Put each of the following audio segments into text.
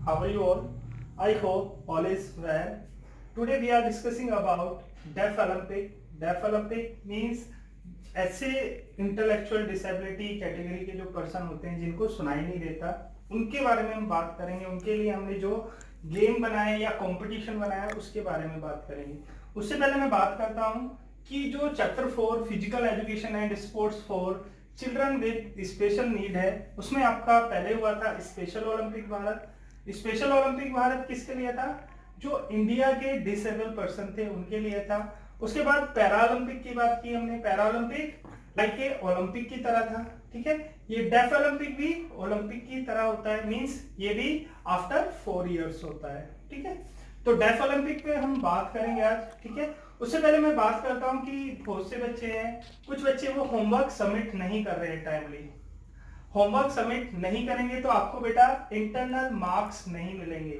How are you all? I hope all is well. Today we are discussing about Deaf Olympic. Deaf Olympic means ऐसे intellectual disability category के जो person होते हैं जिनको सुनाई नहीं देता, उनके बारे में हम बात करेंगे। उनके लिए हमने जो गेम बनाया या कंपटीशन बनाया उसके बारे में बात करेंगे। उससे पहले मैं बात करता हूँ कि जो chapter 4 physical education and sports for children with special need है, उसमें आपका पहले हुआ था special Olympic Bharat. Special Olympic Bharat किसके लिए था? जो इंडिया के डिसेबल पर्सन थे उनके लिए था। उसके बाद पैरा ओलंपिक की बात की हमने। पैरा ओलंपिक लाइक के ओलंपिक की तरह था, ठीक है। ये डेफ ओलंपिक भी ओलंपिक की तरह होता है, मींस ये भी आफ्टर 4 इयर्स होता है, ठीक है। तो डेफ ओलंपिक पे हम बात करेंगे आज, ठीक है। उससे पहले मैं बात करता हूँ कि बहुत से बच्चे हैं, कुछ बच्चे वो होमवर्क सबमिट नहीं कर रहे हैं टाइमली। होमवर्क सबमिट नहीं करेंगे तो आपको बेटा इंटरनल मार्क्स नहीं मिलेंगे,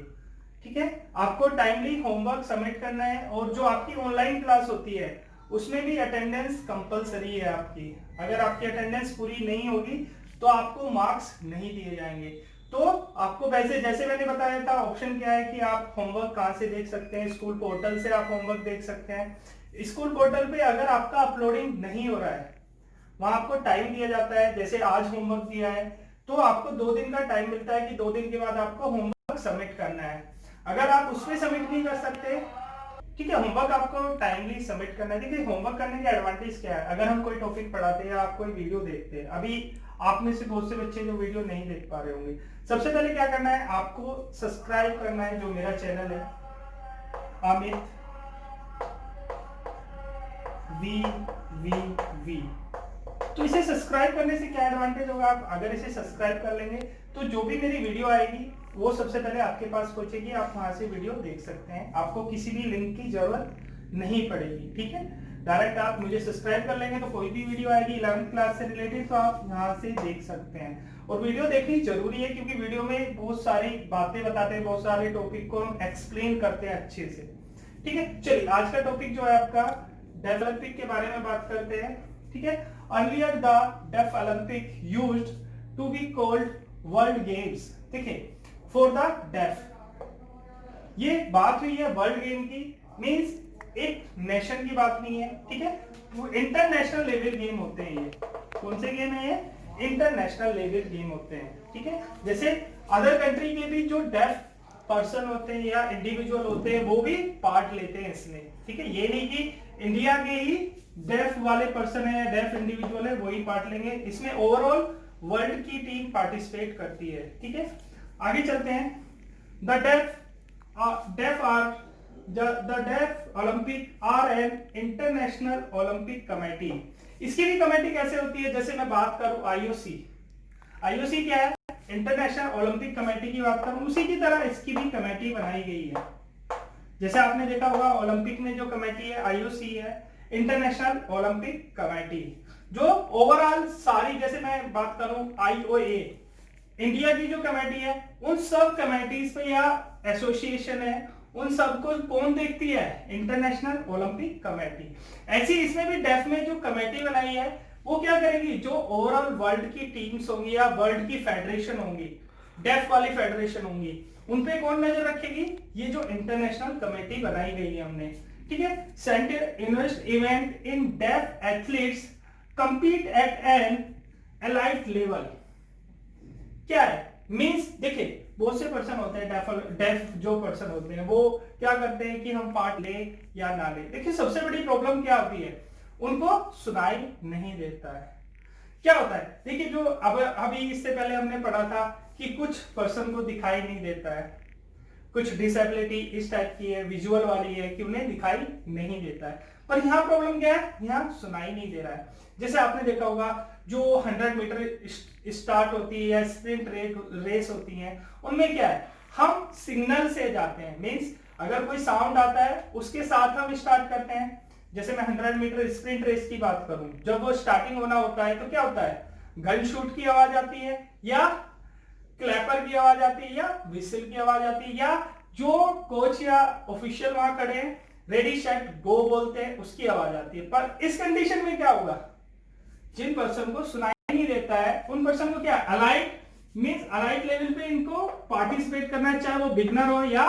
ठीक है। आपको टाइमली होमवर्क सबमिट करना है। और जो आपकी ऑनलाइन क्लास होती है उसमें भी अटेंडेंस कंपलसरी है आपकी। अगर आपकी अटेंडेंस पूरी नहीं होगी तो आपको मार्क्स नहीं दिए जाएंगे। तो आपको वैसे जैसे मैंने बताया था, ऑप्शन क्या है कि आप होमवर्क कहां से देख सकते हैं? स्कूल पोर्टल से आप होमवर्क देख सकते हैं। स्कूल पोर्टल पे अगर आपका अपलोडिंग नहीं हो रहा है, वहां आपको टाइम दिया जाता है। जैसे आज होमवर्क दिया है तो आपको 2 दिन का टाइम मिलता है कि 2 दिन के बाद आपको होमवर्क सबमिट करना है। अगर आप उसमें सबमिट नहीं कर सकते, ठीक है, होमवर्क आपको टाइमली सबमिट करना है। देखिए होमवर्क करने का एडवांटेज क्या है? अगर हम कोई टॉपिक पढ़ाते हैं या आप कोई वीडियो देखते हैं, अभी आप में से बहुत से बच्चे जो वीडियो नहीं देख पा रहे होंगे, सबसे पहले क्या करना है, आपको सब्सक्राइब करना है। जो मेरा चैनल है अमित वी वी वी, तो इसे सब्सक्राइब करने से क्या एडवांटेज होगा? आप अगर इसे सब्सक्राइब कर लेंगे तो जो भी मेरी वीडियो आएगी वो सबसे पहले आपके पास पहुंचेगी। आप वहां से वीडियो देख सकते हैं, आपको किसी भी लिंक की जरूरत नहीं पड़ेगी, ठीक है। डायरेक्ट आप मुझे सब्सक्राइब कर लेंगे तो कोई भी वीडियो आएगी 11th क्लास से रिलेटेड तो आप यहाँ से देख सकते हैं। और वीडियो देखनी जरूरी है क्योंकि वीडियो में बहुत सारी बातें बताते हैं, बहुत सारे टॉपिक को हम एक्सप्लेन करते हैं अच्छे से, ठीक है। चलिए आज का टॉपिक जो है आपका डेफ ओलंपिक के बारे में बात करते हैं, ठीक है। Earlier the deaf Olympic used to be called world games, देखिए, फॉर द डेफ। ये बात हुई है वर्ल्ड गेम की, मींस एक नेशन की बात नहीं है, ठीक है। वो इंटरनेशनल लेवल गेम होते हैं। ये कौन से गेम है? ये इंटरनेशनल लेवल गेम होते हैं, ठीक है। जैसे अदर कंट्री के भी जो डेफ पर्सन होते हैं या इंडिविजुअल होते हैं वो भी पार्ट लेते हैं इसमें, ठीक है। ये नहीं कि इंडिया के ही डेफ वाले पर्सन है या डेफ इंडिविजुअल है वही पार्ट लेंगे। इसमें ओवरऑल वर्ल्ड की टीम पार्टिसिपेट करती है, ठीक है। आगे चलते हैं। The deaf Olympic are an international Olympic committee. इसकी भी कमेटी कैसे होती है? जैसे मैं बात करूं आईओसी, आईओसी क्या है? इंटरनेशनल ओलंपिक कमेटी की बात करूं, उसी की तरह इसकी भी कमेटी बनाई गई है। जैसे आपने देखा होगा ओलंपिक में जो कमेटी है आईओसी है, इंटरनेशनल ओलंपिक कमेटी। जो ओवरऑल सारी, जैसे मैं बात करूं आईओए, इंडिया की जो कमेटी है, उन सब कमेटीज पे या एसोसिएशन है, उन सबको कौन देखती है? International Olympic committee. ऐसी इसमें भी डेफ में जो कमेटी बनाई है वो क्या करेगी? जो ओवरऑल वर्ल्ड की टीम्स होंगी या वर्ल्ड की फेडरेशन होंगी, डेफ वाली फेडरेशन होंगी, उन पे कौन नजर रखेगी? ये जो इंटरनेशनल कमेटी बनाई गई है हमने, ठीक है। Centre invest event in deaf athletes compete at an elite level। क्या है? मींस देखिए बहुत से पर्सन होते हैं डेफ जो पर्सन होते हैं वो क्या करते हैं कि हम पार्ट ले या ना ले। देखिए सबसे बड़ी प्रॉब्लम क्या होती है? उनको सुनाई नहीं देता है। क्या होता है? देखिए जो अभी इससे पहले हमने पढ़ा था कि कुछ पर्सन को दिखाई नहीं देता है, कुछ डिसेबिलिटी इस टाइप की है, विजुअल वाली है कि उन्हें दिखाई नहीं देता है। पर यहाँ प्रॉब्लम क्या है? यहाँ सुनाई नहीं दे रहा है। जैसे आपने देखा होगा जो 100 मीटर स्टार्ट होती है या स्प्रिंट रेस होती है, उनमें क्या है? हम सिग्नल से जाते हैं, मींस अगर कोई साउंड आता है उसके साथ हम स्टार्ट करते हैं। जैसे मैं 100 मीटर स्प्रिंट रेस की बात करूं, जब वो स्टार्टिंग होना होता है तो क्या होता है? गन शूट की आवाज आती है या क्लैपर की आवाज आती है या विसल की आवाज आती है या जो कोच या ऑफिशियल वहां खड़े हैं रेडी सेट गो बोलते हैं उसकी आवाज आती है। पर इस कंडीशन में क्या होगा? जिन पर्सन को सुनाई नहीं देता है उन पर्सन को क्या अलाइट मींस अलाइट लेवल पे इनको पार्टिसिपेट करना है, चाहे वो बिगनर हो या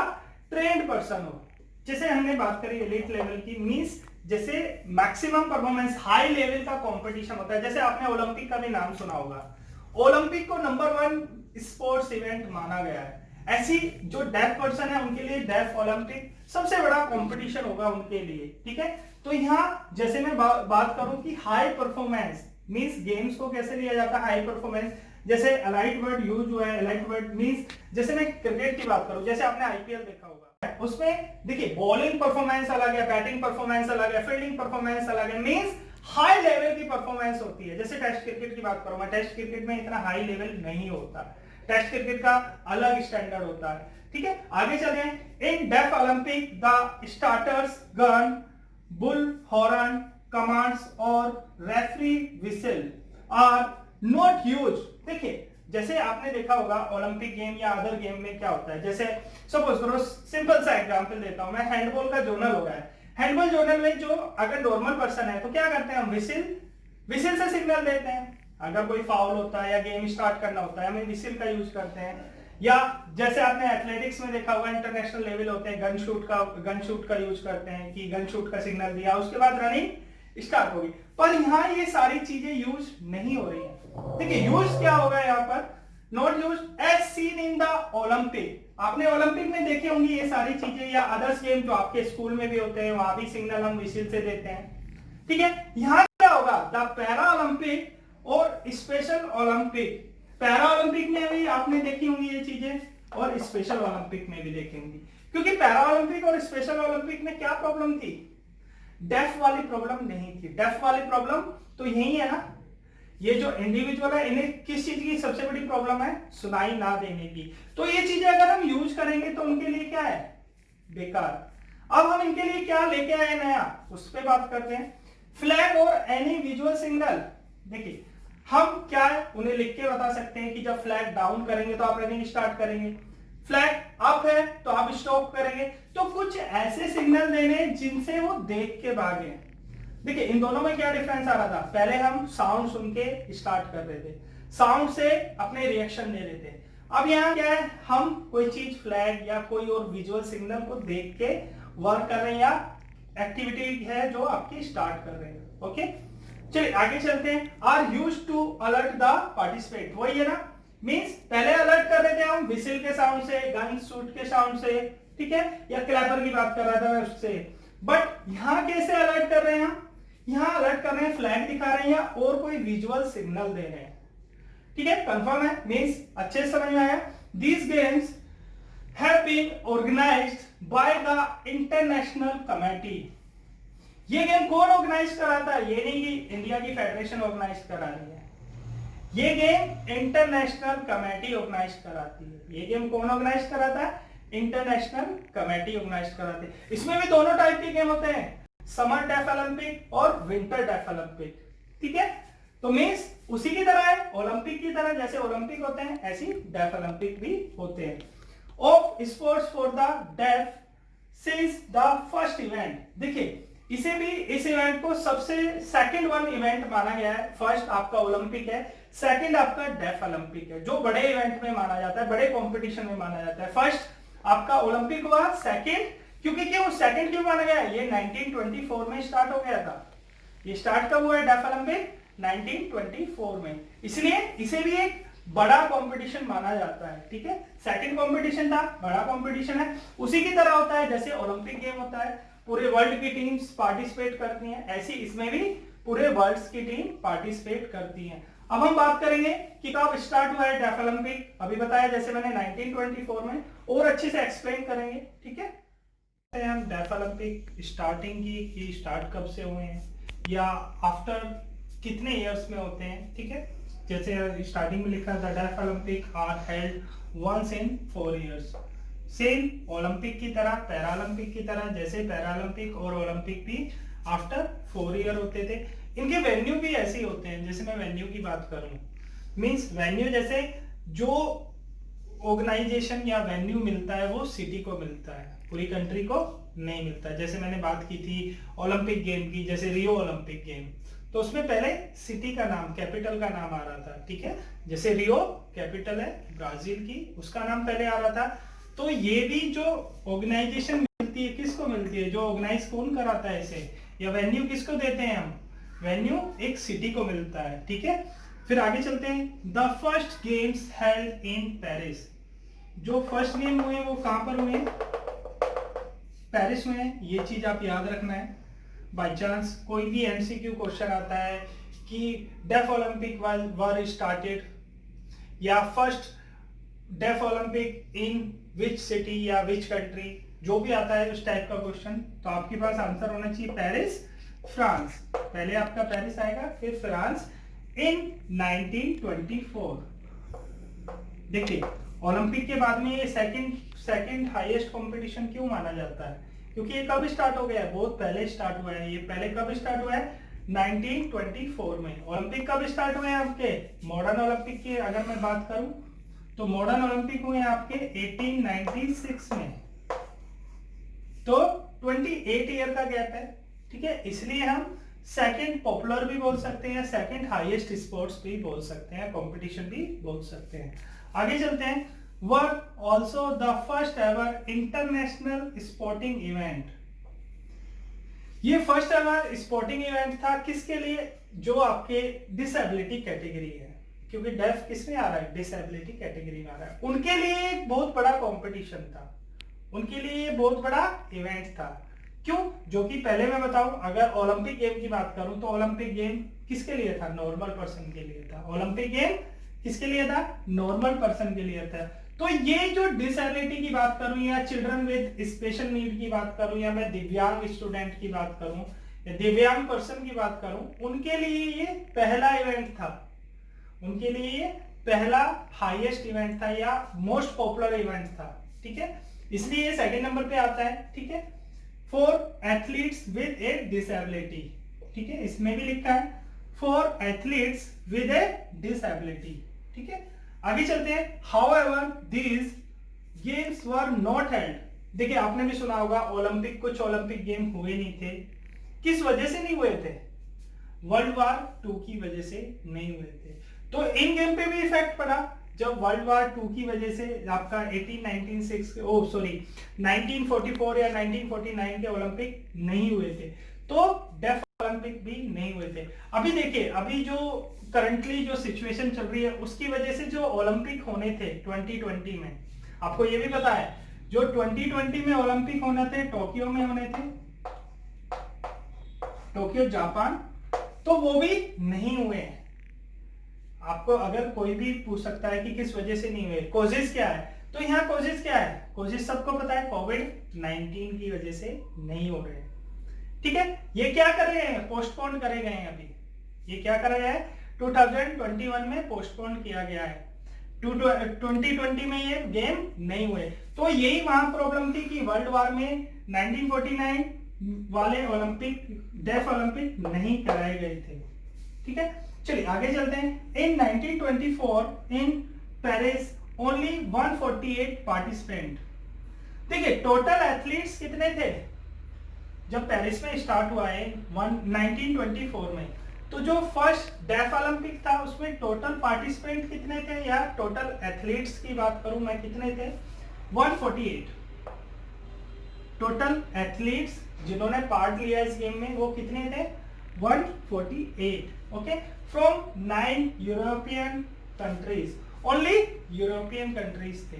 ट्रेंड पर्सन हो। जैसे हमने बात करी एलीट लेवल की, मींस जैसे मैक्सिमम परफॉर्मेंस हाई लेवल का कंपटीशन होता है। जैसे आपने ओलंपिक का भी नाम सुना होगा, ओलंपिक को नंबर 1 स्पोर्ट्स इवेंट माना गया है। ऐसी जो डेफ पर्सन है उनके लिए डेफ ओलंपिक सबसे बड़ा कंपटीशन होगा उनके लिए, ठीक है। तो यहाँ जैसे मैं बात करूं कि हाई परफॉर्मेंस मींस गेम्स को कैसे लिया जाता है हाई परफॉर्मेंस, जैसे अलाइट वर्ड यूज हुआ है। अलाइट वर्ड मींस जैसे मैं क्रिकेट की बात करूं, जैसे आपने आईपीएल देखा होगा, उसमें देखिए बॉलिंग परफॉर्मेंस अलग है, बैटिंग परफॉर्मेंस अलग है, फील्डिंग परफॉर्मेंस अलग है, मींस हाई लेवल की परफॉर्मेंस होती है। जैसे टेस्ट क्रिकेट की बात करूं मैं, टेस्ट क्रिकेट में इतना हाई लेवल नहीं होता, टेस्ट क्रिकेट का अलग स्टैंडर्ड होता है, ठीक है। आगे चलते हैं। In deaf Olympic the starters gun, bull horn, commands और referee whistle are not use. देखिए जैसे आपने देखा होगा ओलंपिक गेम या अदर गेम में क्या होता है, जैसे सपोज करो सिंपल सा एग्जांपल देता हूं मैं, हैंडबॉल का जोनल हो रहा है। हैंडबॉल जोनल में जो अगर नॉर्मल पर्सन है तो क्या करते हैं हम, विसिल से सिग्नल देते हैं। अगर कोई फाउल होता है या गेम स्टार्ट करना होता है हमें विसिल का यूज करते हैं। या जैसे आपने एथलेटिक्स में देखा होगा इंटरनेशनल लेवल होते हैं, गन शूट का यूज करते हैं कि गन शूट का सिग्नल दिया, उसके बाद रनिंग स्टार्ट होगी। पर यहाँ ये सारी चीजें यूज नहीं हो रही है। देखिए यूज क्या होगा यहाँ पर, not use as seen in the Olympic. आपने ओलंपिक में देखे होंगे ये सारी चीजें, या अदर्स गेम जो आपके स्कूल में भी होते हैं वहां भी सिग्नल हम विसिल से देते हैं, ठीक है। यहाँ क्या होगा, द पैरा ओलंपिक और स्पेशल ओलंपिक। पैरा ओलंपिक में भी आपने देखी होंगी ये चीजें और स्पेशल ओलंपिक में भी देखेंगी, क्योंकि पैरा ओलंपिक और स्पेशल ओलंपिक में क्या प्रॉब्लम थी, डेफ वाली प्रॉब्लम नहीं थी। डेफ वाली प्रॉब्लम तो यही है ना, ये जो इंडिविजुअल है इन्हें किस चीज की सबसे बड़ी प्रॉब्लम है, सुनाई ना देने की। तो ये चीजें अगर हम यूज करेंगे तो उनके लिए क्या है, बेकार। अब हम इनके लिए क्या लेके आए नया, उस पर बात करते हैं। फ्लैग और एनी विजुअल सिग्नल, देखिए हम क्या है उन्हें लिख के बता सकते हैं कि जब फ्लैग डाउन करेंगे तो आप रनिंग स्टार्ट करेंगे, फ्लैग अप है तो आप स्टॉप करेंगे। तो कुछ ऐसे सिग्नल देने जिनसे वो देख के भागे। देखिए इन दोनों में क्या डिफरेंस आ रहा था, पहले हम साउंड सुन के स्टार्ट कर रहे थे, साउंड से अपने रिएक्शन दे रहे थे। अब यहाँ क्या है, हम कोई चीज फ्लैग या कोई और विजुअल सिग्नल को देख के वर्क कर रहे हैं या एक्टिविटी है जो आपकी स्टार्ट कर रहे हैं। ओके चलिए आगे चलते हैं। Are use to alert the participate, वही है ना, मींस पहले अलर्ट कर रहे थे हम विसिल के साउंड से, गन शूट के साउंड से, ठीक है, या क्लैपर की बात कर रहा था मैं उससे। बट यहाँ कैसे अलर्ट कर रहे हैं, यहाँ अलर्ट कर रहे हैं, फ्लैग दिखा रहे हैं या और कोई विजुअल सिग्नल दे रहे हैं, ठीक है, कंफर्म है, मींस अच्छे से समझ में आया। These games have been organised by the international committee. ये गेम कौन ऑर्गेनाइज कराता है, ये नहीं कि इंडिया की फेडरेशन ऑर्गेनाइज करा रही है, ये गेम इंटरनेशनल कमेटी ऑर्गेनाइज कराती है। ये गेम कौन ऑर्गेनाइज कराता है, इंटरनेशनल कमेटी ऑर्गेनाइज कराती है। इसमें भी दोनों टाइप के गेम होते हैं, समर डेफ ओलंपिक और विंटर डेफ ओलंपिक, ठीक है। तो मींस उसी की तरह है, ओलंपिक की तरह जैसे ओलंपिक होते हैं ऐसी डेफ ओलंपिक भी होते हैं। Of sports for the deaf since the first event, देखिए इसे भी इस इवेंट को सबसे सेकंड वन इवेंट माना गया है। फर्स्ट आपका ओलंपिक है, सेकंड आपका डेफ ओलंपिक है, जो बड़े इवेंट में माना जाता है, बड़े कंपटीशन में माना जाता है। फर्स्ट आपका ओलंपिक हुआ, सेकंड क्योंकि क्यों सेकंड क्यों माना गया, ये 1924 में स्टार्ट हो गया था। ये स्टार्ट कब हुआ है डेफ ओलंपिक, 1924 में, इसलिए इसे भी एक बड़ा कंपटीशन माना जाता है, ठीक है। सेकंड कंपटीशन था, बड़ा कंपटीशन है, उसी की तरह होता है जैसे ओलंपिक गेम होता है, पूरे वर्ल्ड की टीम्स पार्टिसिपेट करती हैं, ऐसी इसमें भी पूरे वर्ल्ड की टीम पार्टिसिपेट करती हैं। अब हम बात करेंगे कि कब स्टार्ट हुआ है डेफ ओलंपिक, अभी बताया जैसे मैंने 1924 में, और अच्छे से एक्सप्लेन करेंगे, ठीक है। हम डेफ ओलंपिक स्टार्टिंग की कि स्टार्ट कब से हुए हैं या आफ्टर कितने इयर्स में होते हैं, ठीक है। जैसे स्टार्टिंग में लिखा था deaf Olympic are held once in 4 years, same Olympic की तरह, पैरालंपिक की तरह, जैसे पैरालंपिक और ओलंपिक भी आफ्टर 4 ईयर होते थे। इनके वेन्यू भी ऐसे होते हैं, जैसे मैं वेन्यू की बात करूं, मींस वेन्यू जैसे जो ऑर्गेनाइजेशन या वेन्यू मिलता है वो सिटी को मिलता है, पूरी कंट्री को नहीं मिलता। जैसे मैंने बात की थी ओलंपिक गेम की, जैसे रियो ओलंपिक गेम, तो उसमें पहले सिटी का नाम, कैपिटल का नाम आ रहा था, ठीक है। जैसे रियो कैपिटल है ब्राजील की, उसका नाम पहले आ रहा था। तो ये भी जो ऑर्गेनाइजेशन मिलती है, किसको मिलती है, जो ऑर्गेनाइज कौन कराता है इसे, या वेन्यू किसको देते हैं हम, वेन्यू एक सिटी को मिलता है, ठीक है। फिर आगे चलते हैं। The first games held in Paris, जो फर्स्ट गेम हुए वो कहां पर हुए, पेरिस में। ये चीज आप याद रखना है, बाई चांस कोई भी एमसीक्यू क्वेश्चन आता है कि डेफ ओलंपिक वर स्टार्टेड या first deaf Olympic in which city या विच कंट्री, जो भी आता है उस टाइप का क्वेश्चन, तो आपके पास आंसर होना चाहिए पेरिस, फ्रांस। पहले आपका पेरिस आएगा, फिर फ्रांस इन 1924। देखिए ओलंपिक के बाद में ये सेकंड हाईएस्ट कंपटीशन क्यों माना जाता है, क्योंकि ये कब स्टार्ट हो गया है, बहुत पहले स्टार्ट हुआ है। ये पहले कब स्टार्ट हुआ है, 1924 में। ओलंपिक कब स्टार्ट हुए हैं आपके, मॉडर्न ओलंपिक की अगर मैं बात करूं तो मॉडर्न ओलंपिक हुए आपके 1896 में। तो 28 ईयर का गैप है, ठीक है। इसलिए हम सेकंड पॉपुलर भी बोल सकते हैं, सेकंड हाईएस्ट स्पोर्ट्स भी बोल सकते हैं, कंपटीशन भी बोल सकते हैं। आगे चलते हैं। Were also the first ever international sporting event, ये फर्स्ट एवर स्पोर्टिंग इवेंट था किसके लिए, जो आपके डिसेबिलिटी कैटेगरी है, क्योंकि डेफ किसमें आ रहा है, डिसेबिलिटी कैटेगरी में आ रहा है, उनके लिए एक बहुत बड़ा कंपटीशन था, उनके लिए ये बहुत बड़ा इवेंट था। क्यों, जो कि पहले मैं बताऊं, अगर ओलंपिक गेम की बात करूं तो ओलंपिक गेम किसके लिए था, नॉर्मल पर्सन के लिए था। ओलंपिक गेम किसके लिए था, नॉर्मल पर्सन के लिए था। तो ये जो डिसेबिलिटी की बात करूं या चिल्ड्रन विद स्पेशल नीड की बात करूं या मैं दिव्यांग स्टूडेंट की बात करूं या दिव्यांग पर्सन की बात करूं, उनके लिए ये पहला इवेंट था, उनके लिए ये पहला हाईएस्ट इवेंट था या मोस्ट पॉपुलर इवेंट था, ठीक है। इसलिए ये सेकंड नंबर पे आता है, ठीक है। For athletes with A disability, ठीक है, इसमें भी लिखा है for athletes with A disability, ठीक है। आगे चलते हैं। However these games were not held, देखिए आपने भी सुना होगा ओलंपिक, कुछ ओलंपिक गेम हुए नहीं थे, किस वजह से नहीं हुए थे, वर्ल्ड वार 2 की वजह से नहीं हुए थे। तो इन गेम पे भी इफेक्ट पड़ा, जब वर्ल्ड वार 2 की वजह से आपका 1944 या 1949 के ओलंपिक नहीं हुए थे, तो डेफ ओलंपिक भी नहीं हुए थे। अभी देखिए, अभी जो करंटली जो सिचुएशन चल रही है उसकी वजह से जो ओलंपिक होने थे 2020 में, आपको ये भी पता है जो 2020 में ओलंपिक होने थे टोक्यो में होने थे, टोक्यो जापान, तो वो भी नहीं हुए हैं। आपको अगर कोई भी पूछ सकता है कि किस वजह से नहीं हुए, कोजेस क्या है, तो यहाँ कोजेस क्या है, कोजेस सबको पता है, कोविड-19 की वजह से नहीं हो रहे, ठीक है। ये क्या कर रहे हैं, पोस्टपोन करे गए हैं। अभी ये क्या कर रहे हैं, 2021 में पोस्टपोन किया गया है, 2020 में ये गेम नहीं हुए। तो यही वहां प्रॉब्लम थी कि वर्ल्ड वार में 1949 वाले ओलंपिक, डेफ ओलंपिक नहीं कराए गए थे, ठीक है। चलिए आगे चलते हैं। इन 1924 इन पेरिस ओनली 148 पार्टिसिपेंट, देखिए टोटल एथलीट्स कितने थे जब पेरिस में स्टार्ट हुआ है 1924 में, तो जो फर्स्ट डेफ ओलंपिक था उसमें टोटल पार्टिसिपेंट कितने थे, या टोटल एथलीट्स की बात करूं मैं, कितने थे, 148। टोटल एथलीट्स जिन्होंने पार्ट लिया इस गेम में वो कितने थे, 148, okay, from 9 European countries, only European countries थे।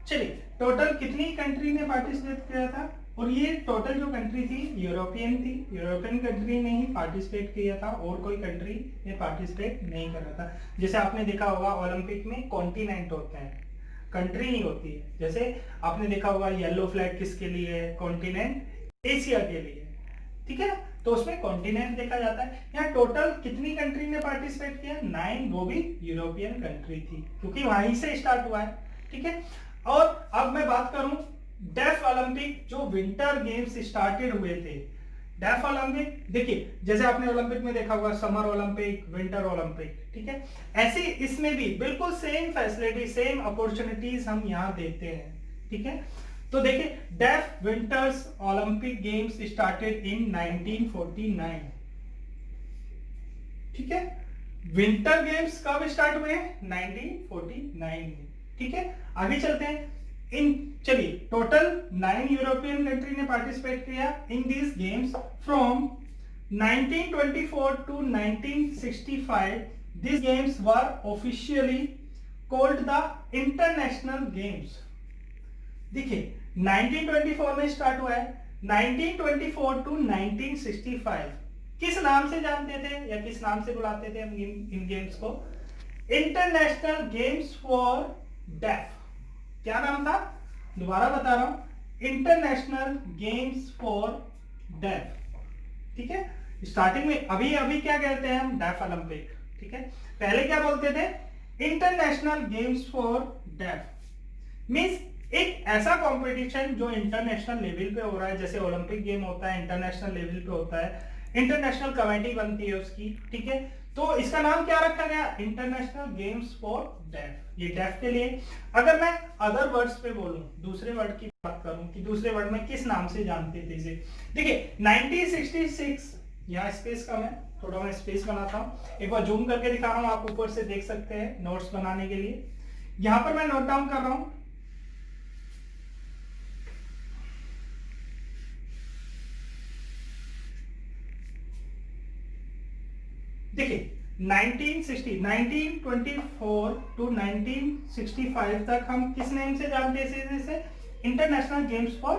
चलिए टोटल कितनी कंट्री ने पार्टिसिपेट किया था, और ये टोटल जो कंट्री थी यूरोपियन थी, यूरोपियन कंट्री ने ही पार्टिसिपेट किया था और कोई कंट्री ने पार्टिसिपेट नहीं कर रहा था। जैसे आपने देखा होगा ओलंपिक में कॉन्टिनेंट होते हैं, कंट्री नहीं होती है। जैसे आपने देखा होगा येलो फ्लैग किसके लिए है, कॉन्टिनेंट एशिया के लिए, ठीक है, तो उसमें कॉन्टिनेंट देखा जाता है। यहाँ टोटल कितनी कंट्री ने पार्टिसिपेट किया, 9, वो भी यूरोपियन कंट्री थी, क्योंकि वहीं से स्टार्ट हुआ है, ठीक है। और अब मैं बात करूं डेफ ओलंपिक, जो विंटर गेम्स स्टार्टेड हुए थे, डेफ ओलंपिक, देखिए जैसे आपने ओलंपिक में देखा होगा समर ओलंपिक, विंटर ओलंपिक, ठीक है, ऐसे इसमें भी बिल्कुल सेम फैसिलिटी, सेम अपॉर्चुनिटीज हम यहाँ देखते हैं, ठीक है। तो देखिए deaf winters Olympic games started in 1949, ठीक है। विंटर गेम्स कब स्टार्ट हुए? 1949 में। ठीक है, आगे चलते हैं। चलिए, टोटल 9 यूरोपियन कंट्री ने पार्टिसिपेट किया in these games from 1924 to 1965. These games were officially called the International Games. देखिए, 1924 में स्टार्ट हुआ है, 1924 to 1965 किस नाम से जानते थे या किस नाम से बुलाते थे हम इन गेम्स को? International games for def. क्या नाम था? दोबारा बता रहा हूं, इंटरनेशनल गेम्स फॉर डेफ। ठीक है, स्टार्टिंग में अभी क्या कहते हैं हम? Deaf Olympic. ठीक है, पहले क्या बोलते थे? International games for deaf. Means एक ऐसा कंपटीशन जो इंटरनेशनल लेवल पे हो रहा है, जैसे ओलंपिक गेम होता है इंटरनेशनल लेवल पे होता है, इंटरनेशनल कमेटी बनती है उसकी। ठीक है, तो इसका नाम क्या रखा गया? International games for def. ये डेफ के लिए। अगर मैं अदर वर्ड्स पे बोलूं, दूसरे वर्ड की बात करूं कि दूसरे वर्ड में किस नाम से जानते थे इसे, देखिए 1966, यहाँ स्पेस कम है, थोड़ा मैं स्पेस बनाता हूं, एक बार जूम करके दिखा रहा हूं, आप ऊपर से देख सकते हैं नोट्स बनाने के लिए। यहां पर मैं नोट डाउन कर रहा हूं, देखिए 1924 टू 1965 तक हम किस नेम से जानते हैं इसे? International games for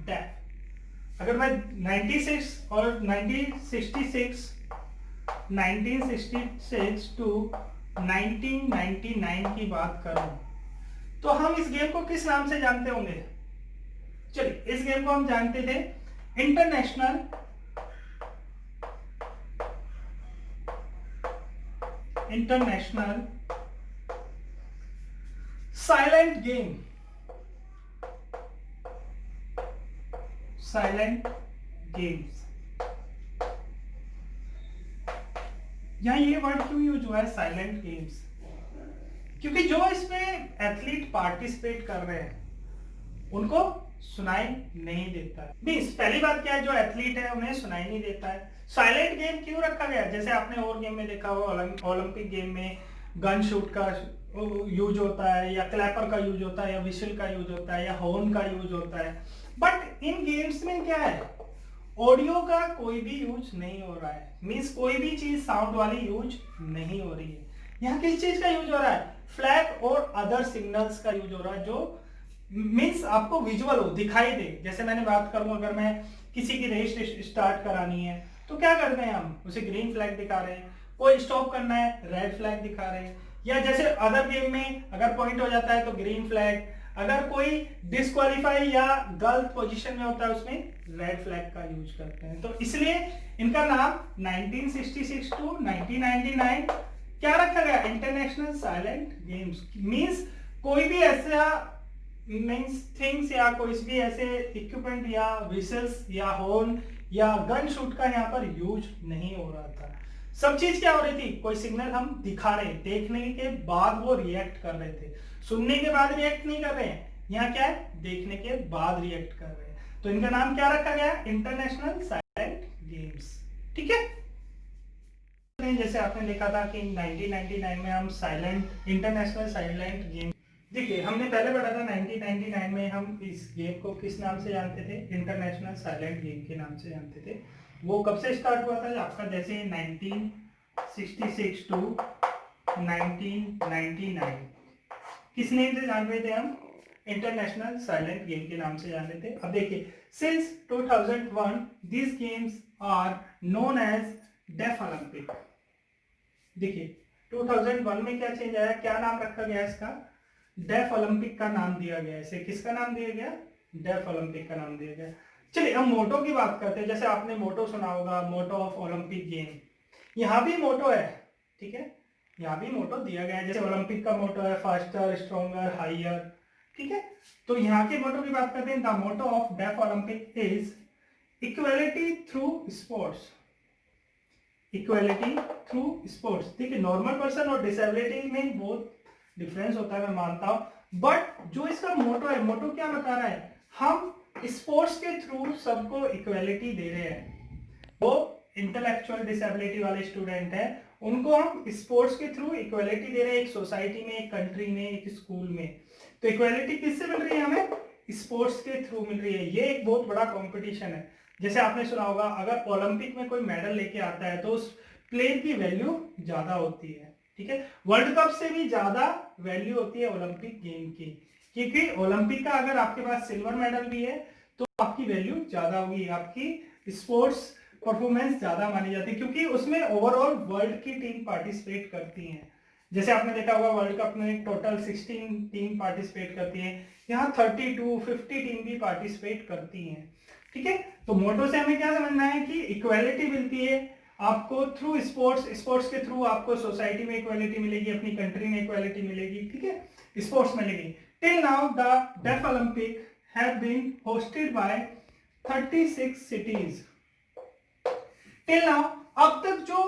def. अगर मैं 96 और 1966 टू 1999 की बात करूं तो हम इस गेम को किस नाम से जानते होंगे? चलिए, इस गेम को हम जानते थे international silent game. Silent games. यहां ये वर्ड क्यों यूज हुआ है साइलेंट गेम्स? क्योंकि जो इसमें एथलीट पार्टिसिपेट कर रहे हैं उनको सुनाई नहीं देता है। मींस पहली बात क्या है, जो एथलीट है उन्हें सुनाई नहीं देता है। साइलेंट गेम क्यों रखा गया? जैसे आपने और गेम में देखा होगा, ओलंपिक गेम में गन शूट का यूज होता है, या क्लैपर का यूज होता है, या विशल का यूज होता है, या हॉर्न का यूज होता है। बट इन गेम्स में क्या है? ऑडियो का कोई भी यूज नहीं हो रहा है। मींस कोई भी चीज साउंड वाली यूज नहीं हो रही है। यहाँ किस चीज का यूज हो रहा है? फ्लैग और अदर सिग्नल्स का यूज हो रहा है, जो मीन्स आपको विजुअल हो, दिखाई दे। जैसे मैंने बात करूं, अगर मैं किसी की रेस स्टार्ट करानी है तो क्या करते हैं हम? उसे ग्रीन फ्लैग दिखा रहे हैं। कोई स्टॉप करना है, रेड फ्लैग दिखा रहे हैं। या जैसे अदर गेम में अगर पॉइंट हो जाता है तो ग्रीन फ्लैग, अगर कोई डिस्क्वालीफाई या गलत पोजीशन में होता है उसमें रेड फ्लैग का यूज करते हैं। तो इसलिए इनका नाम 1966 टू 1999 क्या रखा गया? International silent games. मींस कोई भी ऐसा मींस थिंग्स या कोई भी ऐसे इक्विपमेंट या विशल्स या हॉर्न या गन शूट का यहाँ पर यूज नहीं हो रहा था। सब चीज क्या हो रही थी? कोई सिग्नल हम दिखा रहे, देखने के बाद वो रिएक्ट कर रहे थे। सुनने के बाद रिएक्ट नहीं कर रहे हैं, यहाँ क्या है? देखने के बाद रिएक्ट कर रहे हैं। तो इनका नाम क्या रखा गया? International silent games. ठीक है, जैसे आपने देखा था कि 1999 में हम इंटरनेशनल साइलेंट गेम, देखिए हमने पहले पढ़ा था 1999 में हम इस गेम को किस नाम से जानते थे? इंटरनेशनल साइलेंट गेम के नाम से जानते थे। वो कब से स्टार्ट हुआ था? आपका जैसे 1966 टू 1999 किस नेम से जान रहे थे हम? इंटरनेशनल साइलेंट गेम के नाम से जान रहे थे। अब देखिए, since 2001 these games are known as deaf Olympic. देखिए 2001 में क्या चेंज आया, क्या नाम रखा गया इसका? डेफ ओलंपिक का नाम दिया गया। इसे किसका नाम दिया गया? डेफ ओलंपिक का नाम दिया गया। चलिए हम मोटो की बात करते हैं। जैसे आपने मोटो सुना होगा, मोटो ऑफ ओलंपिक गेम। यहाँ भी मोटो है, ठीक है, यहाँ भी मोटो दिया गया है। जैसे ओलंपिक का मोटो है फास्टर, स्ट्रॉन्गर, हायर। ठीक है, तो यहाँ के मोटो की बात करते हैं। The motto of deaf Olympic is equality through sports. Equality through sports. ठीक है, नॉर्मल पर्सन और डिसेबिलिटी में बहुत डिफरेंस होता है, मैं मानता हूं। बट जो इसका मोटो है, मोटो क्या बता रहा है? हम स्पोर्ट्स के थ्रू सबको इक्वलिटी दे रहे हैं। वो इंटेलेक्चुअल डिसेबिलिटी वाले स्टूडेंट है उनको हम स्पोर्ट्स के थ्रू इक्वालिटी दे रहे हैं, एक सोसाइटी में, एक कंट्री में, एक स्कूल में। तो इक्वालिटी किससे मिल रही है हमें? स्पोर्ट्स के थ्रू मिल रही है। ये एक बहुत बड़ा कंपटीशन है। जैसे आपने सुना होगा, अगर ओलंपिक में कोई मेडल लेके आता है तो उस प्लेयर की वैल्यू ज्यादा होती है, ठीक है। वर्ल्ड कप से भी ज्यादा वैल्यू होती है ओलंपिक गेम की, क्योंकि ओलंपिक का अगर आपके पास सिल्वर मेडल भी है तो आपकी वैल्यू ज्यादा होगी, आपकी स्पोर्ट्स परफॉर्मेंस ज्यादा मानी जाती है, क्योंकि उसमें ओवरऑल वर्ल्ड की टीम पार्टिसिपेट करती हैं। जैसे आपने देखा होगा वर्ल्ड कप में टोटल 16 टीम पार्टिसिपेट करती है, यहाँ 32-50 टीम भी पार्टिसिपेट करती हैं, ठीक है। तो मोटो से हमें क्या समझना है कि इक्वालिटी मिलती है आपको थ्रू स्पोर्ट्स, स्पोर्ट्स के थ्रू आपको सोसाइटी में इक्वालिटी मिलेगी, अपनी कंट्री में इक्वालिटी मिलेगी, ठीक है, स्पोर्ट्स मिलेगी। Till now the deaf Olympic have been hosted by 36 cities. Till now, अब तक जो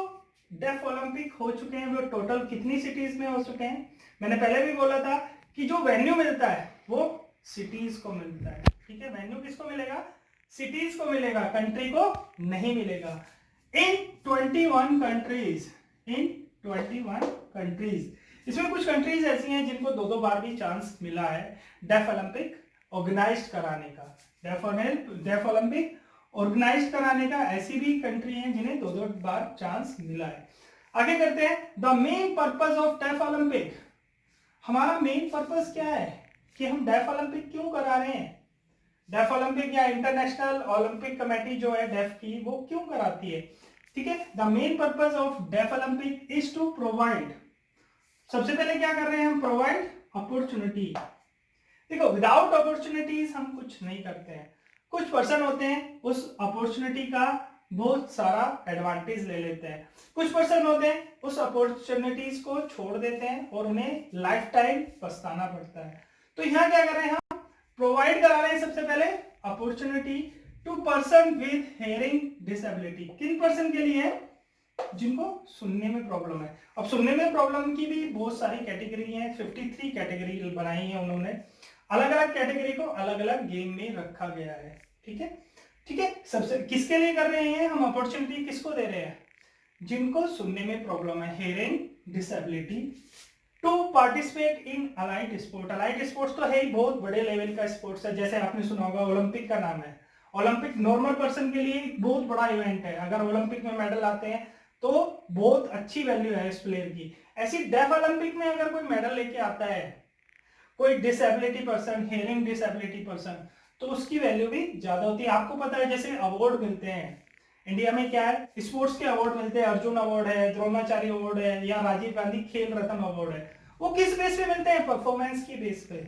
डेफ ओलंपिक हो चुके हैं वो टोटल कितनी सिटीज में हो चुके हैं? मैंने पहले भी बोला था कि जो वेन्यू मिलता है वो सिटीज को मिलता है, ठीक है। वेन्यू किसको मिलेगा? सिटीज को मिलेगा, कंट्री को नहीं मिलेगा। इन 21 कंट्रीज, इन 21 कंट्रीज, इसमें कुछ कंट्रीज ऐसी हैं जिनको दो बार भी चांस मिला है डेफ ओलंपिक ऑर्गेनाइज कराने का। डेफ ओलंपिक ऑर्गेनाइज कराने का ऐसी भी कंट्री हैं जिन्हें दो बार चांस मिला है। आगे करते हैं, the main purpose of deaf Olympic. हमारा मेन पर्पस क्या है कि हम डेफ ओलंपिक क्यों करा रहे हैं? डेफ ओलंपिक या इंटरनेशनल ओलंपिक कमेटी जो है डेफ की, वो क्यों कराती है, ठीक है। The main purpose of deaf Olympic is to provide, सबसे पहले क्या कर रहे हैं हम? Provide opportunity. देखो, विदाउट अपॉर्चुनिटीज हम कुछ नहीं करते हैं। कुछ पर्सन होते हैं उस अपॉर्चुनिटी का बहुत सारा एडवांटेज ले लेते हैं, कुछ पर्सन होते हैं उस अपॉर्चुनिटीज को छोड़ देते हैं और उन्हें लाइफ टाइम पछताना पड़ता है। तो यहाँ क्या कर रहे हैं हम? प्रोवाइड करा रहे हैं सबसे पहले opportunity to person with hearing disability. किन पर्सन के लिए है? जिनको सुनने में प्रॉब्लम है। अब सुनने में प्रॉब्लम की भी बहुत सारी कैटेगरी है, 53 कैटेगरी बनाई है उन्होंने। अलग अलग कैटेगरी को अलग अलग गेम में रखा गया है, ठीक है, ठीक है। सबसे किसके लिए कर रहे हैं हम? अपॉर्चुनिटी किसको दे रहे हैं? जिनको सुनने में प्रॉब्लम है, hearing disability, to participate in allied sport. Allied sports तो है ही, बहुत बड़े लेवल का स्पोर्ट्स है। जैसे आपने सुना होगा ओलंपिक का नाम है। ओलंपिक नॉर्मल पर्सन के लिए बहुत बड़ा इवेंट है। अगर ओलंपिक में मेडल आते हैं तो बहुत अच्छी वैल्यू है इस प्लेयर की। ऐसी डेफ ओलंपिक में अगर कोई मेडल लेके आता है कोई disability person, hearing disability person, तो उसकी वैल्यू भी ज्यादा होती है। आपको पता है जैसे अवार्ड मिलते हैं इंडिया में, क्या है, स्पोर्ट्स के अवार्ड मिलते हैं, अर्जुन अवार्ड है, द्रोणाचार्य अवार्ड है, या राजीव गांधी खेल रत्न अवार्ड है। वो किस बेस पे मिलते हैं? परफॉर्मेंस की बेस पे।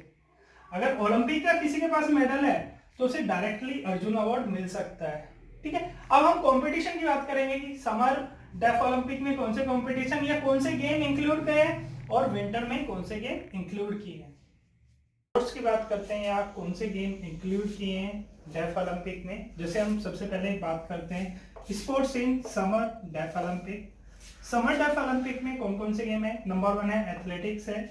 अगर ओलंपिक का किसी के पास मेडल है तो उसे डायरेक्टली अर्जुन अवार्ड मिल सकता है, ठीक है। अब हम कंपटीशन की बात करेंगे कि समर डेफ ओलंपिक में कौन से कंपटीशन या कौन से गेम इंक्लूड किए हैं और विंटर में कौन से गेम इंक्लूड किए हैं। स्पोर्ट्स की बात करते हैं, या कौन से गेम इंक्लूड किए हैं डेफ ओलंपिक में। जैसे हम सबसे पहले बात करते हैं sports in summer deaf Olympic. Summer deaf Olympic में कौन कौन से गेम है? नंबर 1 है एथलेटिक्स है,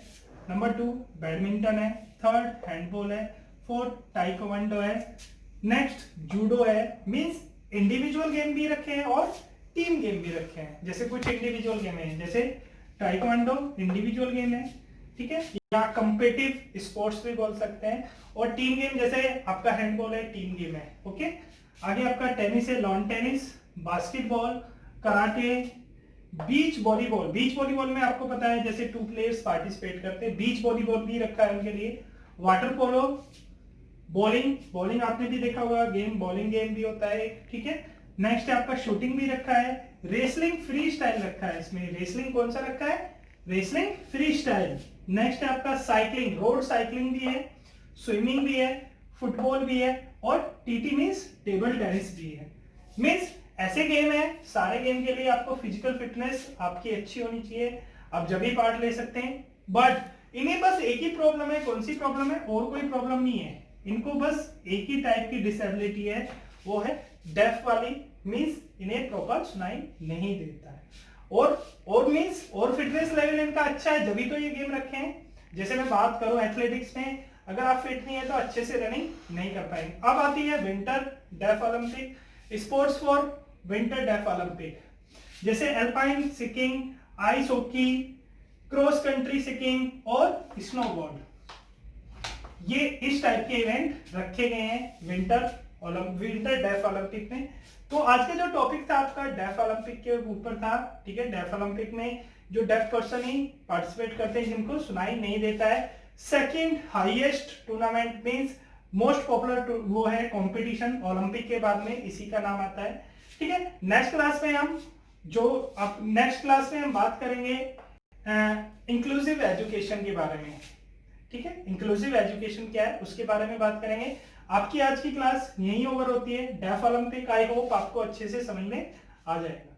नंबर 2 बैडमिंटन है, थर्ड हैंडबॉल है, फोर्थ टाइकोवांडो है, नेक्स्ट जूडो है। मींस इंडिविजुअल गेम भी रखे हैं और टीम गेम भी रखे हैं। जैसे कुछ इंडिविजुअल गेम है, जैसे टाइकोवांडो इंडिविजुअल गेम है, ठीक है, या कॉम्पिटिटिव स्पोर्ट्स भी बोल सकते हैं। और टीम गेम जैसे आपका हैंडबॉल है, टीम गेम है, ओके। आगे आपका टेनिस है, lawn tennis, basketball, karate, beach volleyball. Beach volleyball में आपको पता है जैसे 2 प्लेयर्स पार्टिसिपेट करते हैं, बीच वॉलीबॉल भी रखा है उनके लिए। वाटर पोलो, बॉलिंग, बॉलिंग आपने भी देखा होगा गेम, बॉलिंग गेम भी होता है, ठीक है। नेक्स्ट है आपका शूटिंग भी रखा है, रेसलिंग फ्री स्टाइल रखा है। इसमें रेसलिंग कौन सा रखा है? Wrestling free style. नेक्स्ट है आपका साइकिलिंग, रोड साइकिलिंग भी है, स्विमिंग भी है, फुटबॉल भी है, और टीटी मींस टेबल टेनिस भी है। मींस ऐसे गेम है, सारे गेम के लिए आपको फिजिकल फिटनेस आपकी अच्छी होनी चाहिए, आप जब भी पार्ट ले सकते हैं। बट इन्हें बस एक ही प्रॉब्लम है, कौन सी प्रॉब्लम है? और कोई प्रॉब्लम नहीं है, इनको बस एक ही टाइप की डिसेबिलिटी है, वो है डेफ वाली। मींस इन्हें प्रॉपर सुनाई नहीं देता है, और मींस और फिटनेस लेवल इनका अच्छा है, जब भी तो ये गेम रखे हैं। जैसे मैं बात करूं एथलेटिक्स में, अगर आप फिट नहीं है तो अच्छे से रनिंग नहीं कर पाएंगे। अब आती है winter deaf Olympic, sports for winter deaf Olympic. जैसे alpine, skiing, ice hockey, cross country skiing और स्नोबोर्ड, ये इस टाइप के इवेंट रखे गए हैं विंटर डेफ ओलंपिक में। तो आज का जो टॉपिक था आपका डेफ ओलंपिक के ऊपर था, ठीक है। डेफ ओलंपिक में जो डेफ पर्सन ही पार्टिसिपेट करते हैं जिनको सुनाई नहीं देता है। Second highest tournament means most popular वो है कंपटीशन ओलंपिक के बाद में, इसी का नाम आता है, ठीक है। नेक्स्ट क्लास में हम बात करेंगे इंक्लूसिव एजुकेशन के बारे में, ठीक है। इंक्लूसिव एजुकेशन क्या है उसके बारे में बात करेंगे। आपकी आज की क्लास यहीं ओवर होती है। डेफ ओलंपिक आई होप आपको अच्छे से समझ में आ जाएगा।